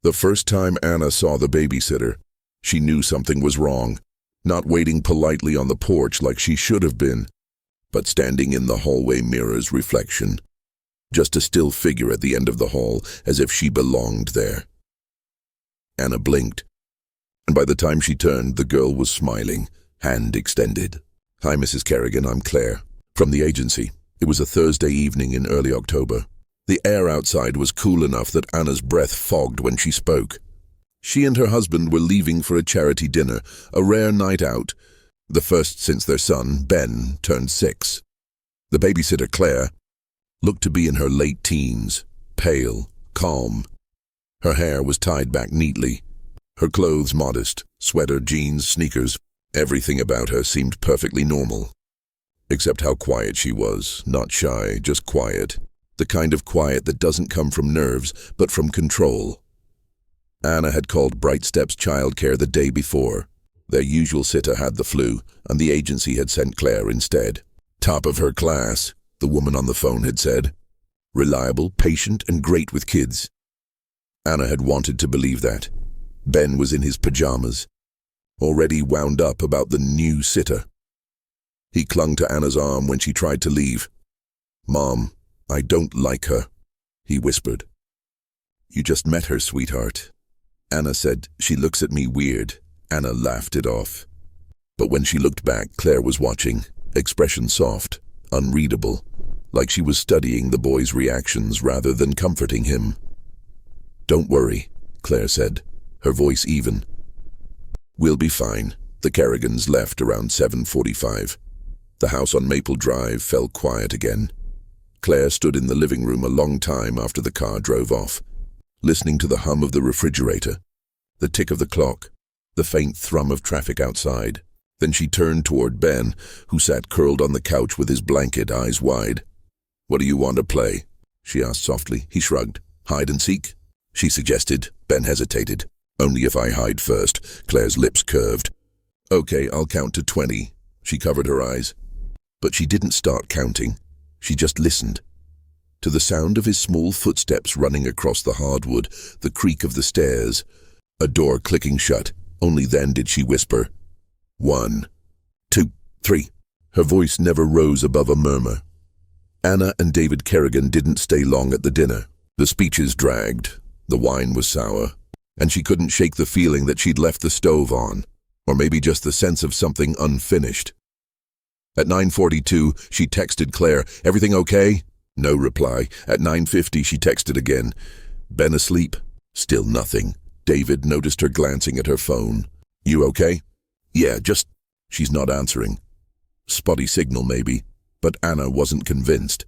The first time Anna saw the babysitter, she knew something was wrong, not waiting politely on the porch like she should have been, but standing in the hallway mirror's reflection, just a still figure at the end of the hall, as if she belonged there. Anna blinked, and by the time she turned, the girl was smiling, hand extended. "Hi, Mrs. Kerrigan, I'm Claire, from the agency." It was a Thursday evening in early October. The air outside was cool enough that Anna's breath fogged when she spoke. She and her husband were leaving for a charity dinner, a rare night out, the first since their son, Ben, turned 6. The babysitter, Claire, looked to be in her late teens, pale, calm. Her hair was tied back neatly, her clothes modest, sweater, jeans, sneakers. Everything about her seemed perfectly normal. Except how quiet she was, not shy, just quiet. The kind of quiet that doesn't come from nerves, but from control. Anna had called Bright Steps childcare the day before. Their usual sitter had the flu, and the agency had sent Claire instead. "Top of her class," the woman on the phone had said. "Reliable, patient, and great with kids." Anna had wanted to believe that. Ben was in his pajamas, already wound up about the new sitter. He clung to Anna's arm when she tried to leave. "Mom, I don't like her," he whispered. "You just met her, sweetheart." Anna said, "She looks at me weird." Anna laughed it off. But when she looked back, Claire was watching, expression soft, unreadable, like she was studying the boy's reactions rather than comforting him. "Don't worry," Claire said, her voice even. "We'll be fine." The Kerrigans left around 7:45. The house on Maple Drive fell quiet again. Claire stood in the living room a long time after the car drove off, listening to the hum of the refrigerator, the tick of the clock, the faint thrum of traffic outside. Then she turned toward Ben, who sat curled on the couch with his blanket, eyes wide. "What do you want to play?" she asked softly. He shrugged. "Hide and seek?" she suggested. Ben hesitated. "Only if I hide first." Claire's lips curved. "Okay, I'll count to 20. She covered her eyes. But she didn't start counting. She just listened. To the sound of his small footsteps running across the hardwood, the creak of the stairs, a door clicking shut. Only then did she whisper, 1, 2, 3. Her voice never rose above a murmur. Anna and David Kerrigan didn't stay long at the dinner. The speeches dragged, the wine was sour, and she couldn't shake the feeling that she'd left the stove on, or maybe just the sense of something unfinished. At 9:42, she texted Claire, "Everything okay?" No reply. At 9:50, she texted again. "Ben asleep?" Still nothing. David noticed her glancing at her phone. "You okay?" "Yeah, just..." She's not answering. Spotty signal maybe, but Anna wasn't convinced.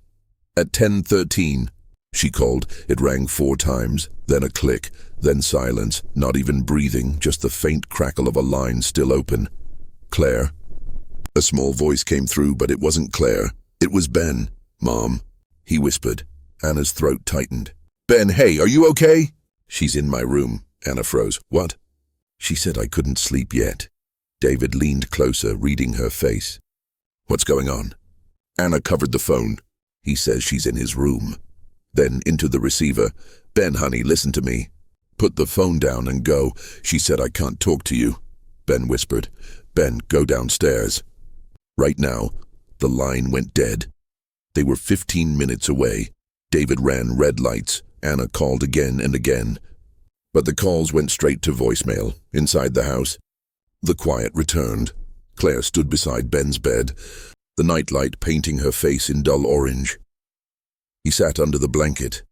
At 10:13, she called. It rang 4 times, then a click, then silence, not even breathing, just the faint crackle of a line still open. "Claire?" A small voice came through, but it wasn't Claire. It was Ben. "Mom," he whispered. Anna's throat tightened. "Ben, hey, are you okay?" "She's in my room." Anna froze. "What?" "She said I couldn't sleep yet." David leaned closer, reading her face. "What's going on?" Anna covered the phone. "He says she's in his room." Then into the receiver. "Ben, honey, listen to me. Put the phone down and go. She said I can't talk to you." Ben whispered. "Ben, go downstairs." Right now, the line went dead. They were 15 minutes away. David ran red lights. Anna called again and again. But the calls went straight to voicemail. Inside the house, the quiet returned. Claire stood beside Ben's bed, the nightlight painting her face in dull orange. He sat under the blanket,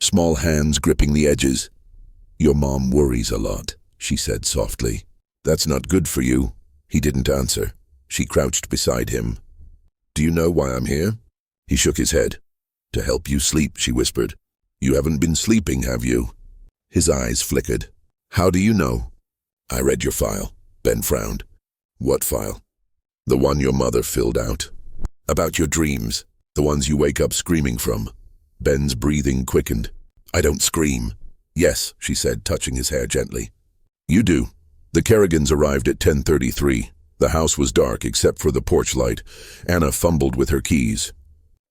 small hands gripping the edges. "Your mom worries a lot," she said softly. "That's not good for you." He didn't answer. She crouched beside him. "Do you know why I'm here?" He shook his head. "To help you sleep," she whispered. "You haven't been sleeping, have you?" His eyes flickered. "How do you know?" "I read your file." Ben frowned. "What file?" "The one your mother filled out. About your dreams, the ones you wake up screaming from." Ben's breathing quickened. "I don't scream." "Yes," she said, touching his hair gently. "You do." The Kerrigans arrived at 10:33. The house was dark except for the porch light. Anna fumbled with her keys.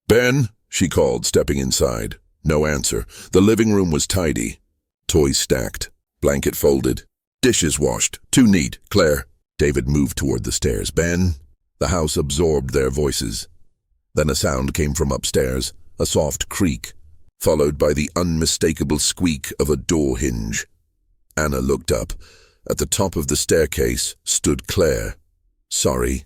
"Ben," she called, stepping inside. No answer. The living room was tidy. Toys stacked. Blanket folded. Dishes washed. Too neat, Claire. David moved toward the stairs. Ben? The house absorbed their voices. Then a sound came from upstairs, a soft creak, followed by the unmistakable squeak of a door hinge. Anna looked up. At the top of the staircase stood Claire. "Sorry,"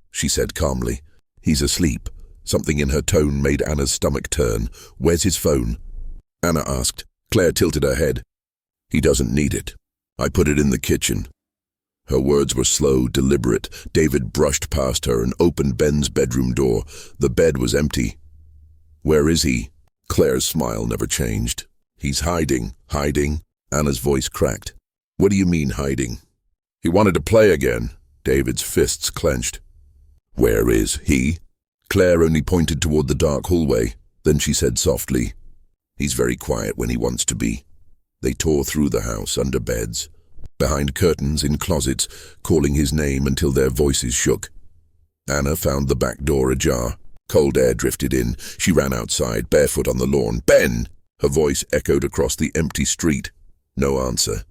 she said calmly. "He's asleep." Something in her tone made Anna's stomach turn. "Where's his phone?" Anna asked. Claire tilted her head. "He doesn't need it. I put it in the kitchen." Her words were slow, deliberate. David brushed past her and opened Ben's bedroom door. The bed was empty. "Where is he?" Claire's smile never changed. "He's hiding." "Hiding?" Anna's voice cracked. "What do you mean, hiding?" "He wanted to play again." David's fists clenched. "Where is he?" Claire only pointed toward the dark hallway. Then she said softly, "He's very quiet when he wants to be." They tore through the house, under beds, behind curtains, in closets, calling his name until their voices shook. Anna found the back door ajar. Cold air drifted in. She ran outside, barefoot on the lawn. "Ben!" Her voice echoed across the empty street. No answer.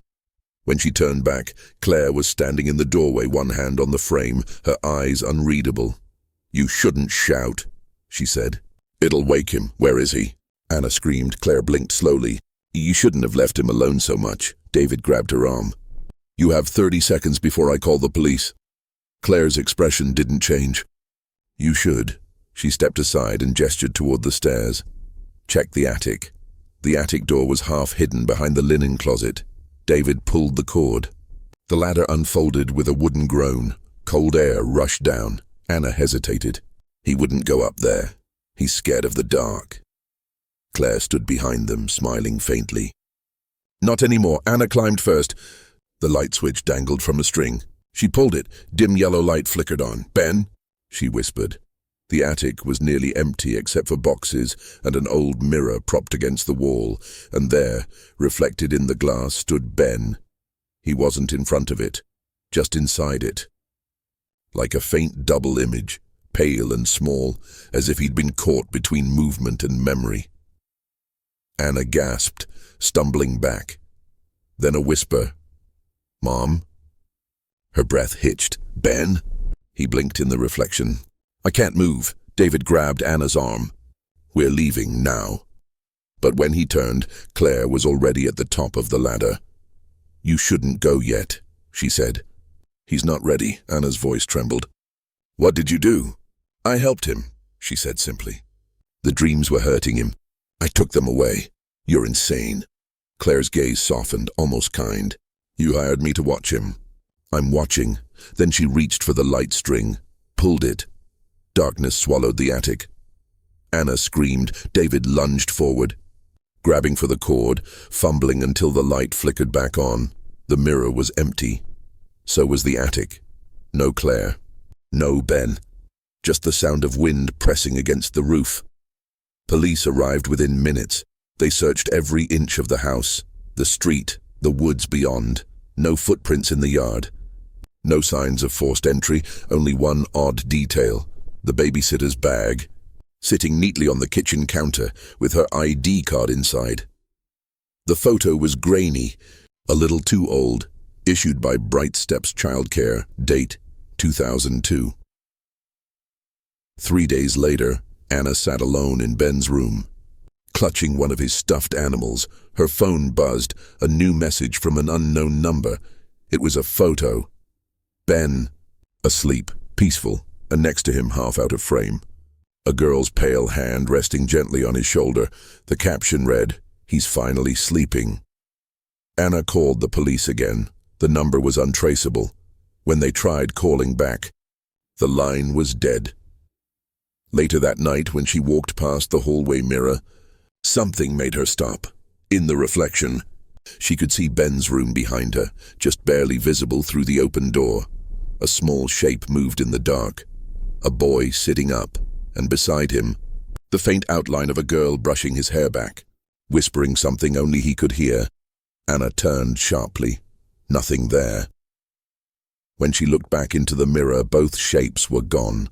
When she turned back, Claire was standing in the doorway, one hand on the frame, her eyes unreadable. "You shouldn't shout," she said. "It'll wake him. Where is he?" Anna screamed. Claire blinked slowly. "You shouldn't have left him alone so much." David grabbed her arm. "You have 30 seconds before I call the police." Claire's expression didn't change. "You should." She stepped aside and gestured toward the stairs. "Check the attic." The attic door was half hidden behind the linen closet. David pulled the cord. The ladder unfolded with a wooden groan. Cold air rushed down. Anna hesitated. "He wouldn't go up there. He's scared of the dark." Claire stood behind them, smiling faintly. "Not anymore." Anna climbed first. The light switch dangled from a string. She pulled it. Dim yellow light flickered on. "Ben?" she whispered. The attic was nearly empty except for boxes and an old mirror propped against the wall, and there, reflected in the glass, stood Ben. He wasn't in front of it, just inside it. Like a faint double image, pale and small, as if he'd been caught between movement and memory. Anna gasped, stumbling back. Then a whisper. "Mom?" Her breath hitched. "Ben?" He blinked in the reflection. "I can't move." David grabbed Anna's arm. "We're leaving now." But when he turned, Claire was already at the top of the ladder. "You shouldn't go yet," she said. "He's not ready." Anna's voice trembled. "What did you do?" "I helped him," she said simply. "The dreams were hurting him. I took them away." "You're insane." Claire's gaze softened, almost kind. "You hired me to watch him." "I'm watching." Then she reached for the light string, pulled it. Darkness swallowed the attic. Anna screamed. David lunged forward, grabbing for the cord, fumbling until the light flickered back on. The mirror was empty. So was the attic. No Claire. No Ben. Just the sound of wind pressing against the roof. Police arrived within minutes. They searched every inch of the house, the street, the woods beyond. No footprints in the yard. No signs of forced entry, only one odd detail. The babysitter's bag, sitting neatly on the kitchen counter with her ID card inside. The photo was grainy, a little too old, issued by Bright Steps Childcare, date 2002. 3 days later, Anna sat alone in Ben's room. Clutching one of his stuffed animals, her phone buzzed, a new message from an unknown number. It was a photo. Ben, asleep, peaceful, and next to him, half out of frame. A girl's pale hand resting gently on his shoulder. The caption read, "He's finally sleeping." Anna called the police again. The number was untraceable. When they tried calling back, the line was dead. Later that night, when she walked past the hallway mirror, something made her stop. In the reflection, she could see Ben's room behind her, just barely visible through the open door. A small shape moved in the dark. A boy sitting up, and beside him, the faint outline of a girl brushing his hair back, whispering something only he could hear. Anna turned sharply. Nothing there. When she looked back into the mirror, both shapes were gone.